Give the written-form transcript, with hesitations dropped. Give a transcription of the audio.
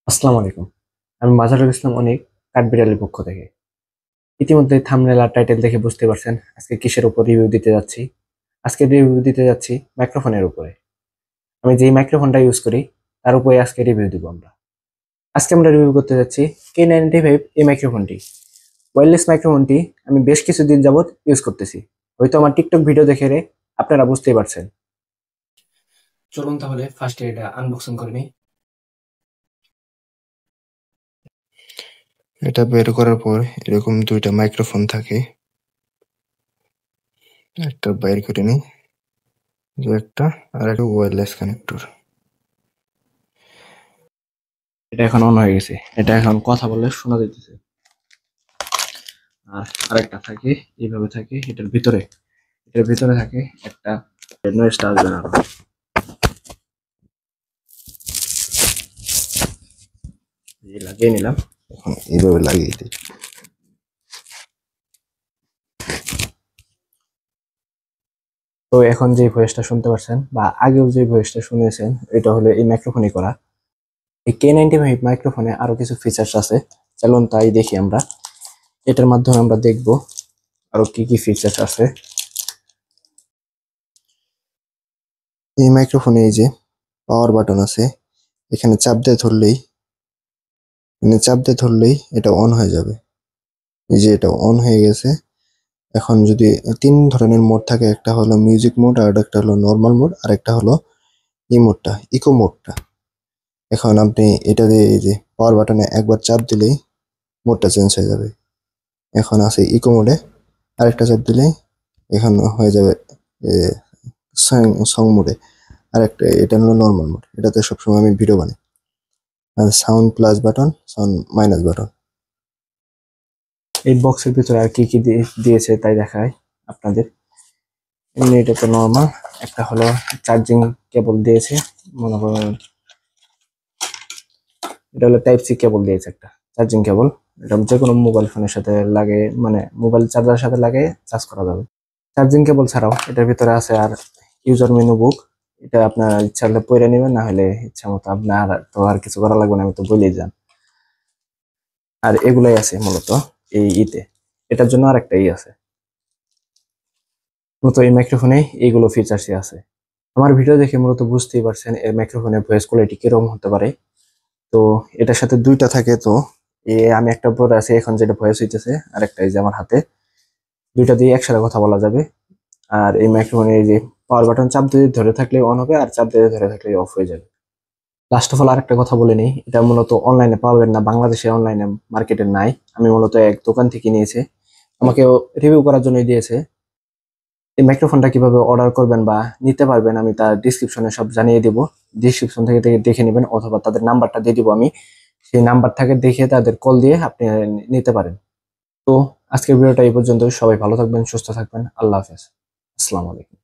আসসালামু আলাইকুম। আমি মাজারুল ইসলাম অনিক, কাঠবিড়ালির পক্ষ থেকে। ইতিমধ্যে থাম্বনেল আর টাইটেল দেখে বুঝতে পারছেন আজকে কিসের উপর রিভিউ দিতে যাচ্ছি। আজকে রিভিউ দিতে যাচ্ছি মাইক্রোফোনের উপরে। আমি যেই মাইক্রোফোনটা ইউজ করি তার উপরে আজকে রিভিউ দিব আমরা। আজকে আমরা রিভিউ করতে যাচ্ছি K95 এই মাইক্রোফোনটি। ওয়্যারলেস মাইক্রোফোনটি আমি বেশ কিছুদিন যাবত ইউজ করতেছি। হয়তো আমার টিকটক ভিডিও দেখে আপনারা বুঝতেই পারছেন। চলুন তাহলে ফার্স্টে এটা আনবক্সিং করে নিই। এটা বের করার পর এরকম দুইটা মাইক্রোফোন থাকে। একটা বাইর করে নিই, একটা আর একটা ওয়্যারলেস কানেক্টর। এটা এখন অন হয়ে গেছে, এটা এখন কথা বললে শোনা যাইতেছে। আর আরেকটা থাকে, এইভাবে থাকে, এটার ভিতরে থাকে একটা নয়েজটা আসবে না। এই লাগিয়ে নিলাম। এখন এইভাবে লাগিয়ে দিই। তো এখন যে ভয়েসটা শুনতে পাচ্ছেন বা আগেও যে ভয়েসটা শুনেছেন, এটা হলো এই মাইক্রোফোনে করা। এই K95 মাইক্রোফোনে আরো কিছু ফিচার্স আছে, চলুন তাই দেখি আমরা। এটার মাধ্যমে আমরা দেখব আরো কি কি ফিচার্স আছে। এই মাইক্রোফোনে এই যে পাওয়ার বাটন আছে, এখানে চাপ দিয়ে ধরলেই এটা অন হয়ে যাবে। এই যে এটা অন হয়ে গেছে। এখন যদি তিন ধরনের মোড থাকে, একটা হলো মিউজিক মোড, আর একটা হলো নর্মাল মোড, আর একটা হলো ইকো মোডটা। এখন আপনি এটা দিয়ে এই যে পাওয়ার বাটনে একবার চাপ দিলেই মোডটা চেঞ্জ হয়ে যাবে। এখন আছে ইকো মোডে, আরেকটা চাপ দিলেই এখন হয়ে যাবে সং সং মোডে। আর একটা এটা হলো নর্মাল মোড, এটাতে সবসময় আমি ভিডিও বানাই। আর sound plus button, sound minus button. এই বক্সের ভিতরে আর কি কি দিয়েছে তাই দেখায় আপনাদের। এমনি এটা তো নর্মাল। একটা হলো চার্জিং কেবল দিয়েছে, মনে করেন এটা হলো টাইপ সি কেবল দিয়েছে, একটা চার্জিং কেবল। এটা যে কোনো মোবাইল ফোনের সাথে লাগে, মানে মোবাইল চার্জারের সাথে লাগে চার্জ করা যাবে। চার্জিং কেবল ছাড়াও এটার ভিতরে আছে আর ইউজার মেনু বুক। এটা আপনার ইচ্ছা হলে পড়ে নেবেন, না হলে ইচ্ছা মতো আপনার তো আর কিছু করা লাগবে না, আমি তো বলেই যান। আর এগুলাই আছে মূলত এই এটার জন্য আর একটা আছে। মূলত এই মাইক্রোফোনে এইগুলো ফিচার্সই আছে। আমার ভিডিও দেখে মূলত বুঝতেই পারছেন এর মাইক্রোফোনের ভয়েস কোয়ালিটি কিরকম হতে পারে। তো এটার সাথে দুইটা থাকে, তো আমি একটা পরে আছে এখন যেটা ভয়েস হইতেছে, আর একটা এই যে আমার হাতে, দুইটা দিয়ে একসাথে কথা বলা যাবে। আর এই মাইক্রোফোনে এই যে পাওয়ার বাটন চাপ দিয়ে ধরে থাকলে অন হবে, আর চাপ দিয়ে ধরে থাকলে অফ হয়ে যাবে। লাস্ট অফ অল আরেকটা কথা বলে নিই, এটা মূলত অনলাইনে পাবেন না, বাংলাদেশে অনলাইনে মার্কেটে নাই। আমি মূলত এক দোকান থেকে নিয়েছি, আমাকে রিভিউ করার জন্যই দিয়েছে। এই মাইক্রোফোনটা কিভাবে অর্ডার করবেন বা নিতে পারবেন আমি তার ডিসক্রিপশনে সব জানিয়ে দিব। ডিসক্রিপশন থেকে দেখে নেবেন, অথবা তাদের নাম্বারটা দিয়ে দিব আমি, সেই নাম্বার থেকে দেখে তাদের কল দিয়ে আপনি নিতে পারেন। তো আজকের ভিডিওটা এই পর্যন্ত। সবাই ভালো থাকবেন, সুস্থ থাকবেন। আল্লাহ হাফেজ। আসসালামু আলাইকুম।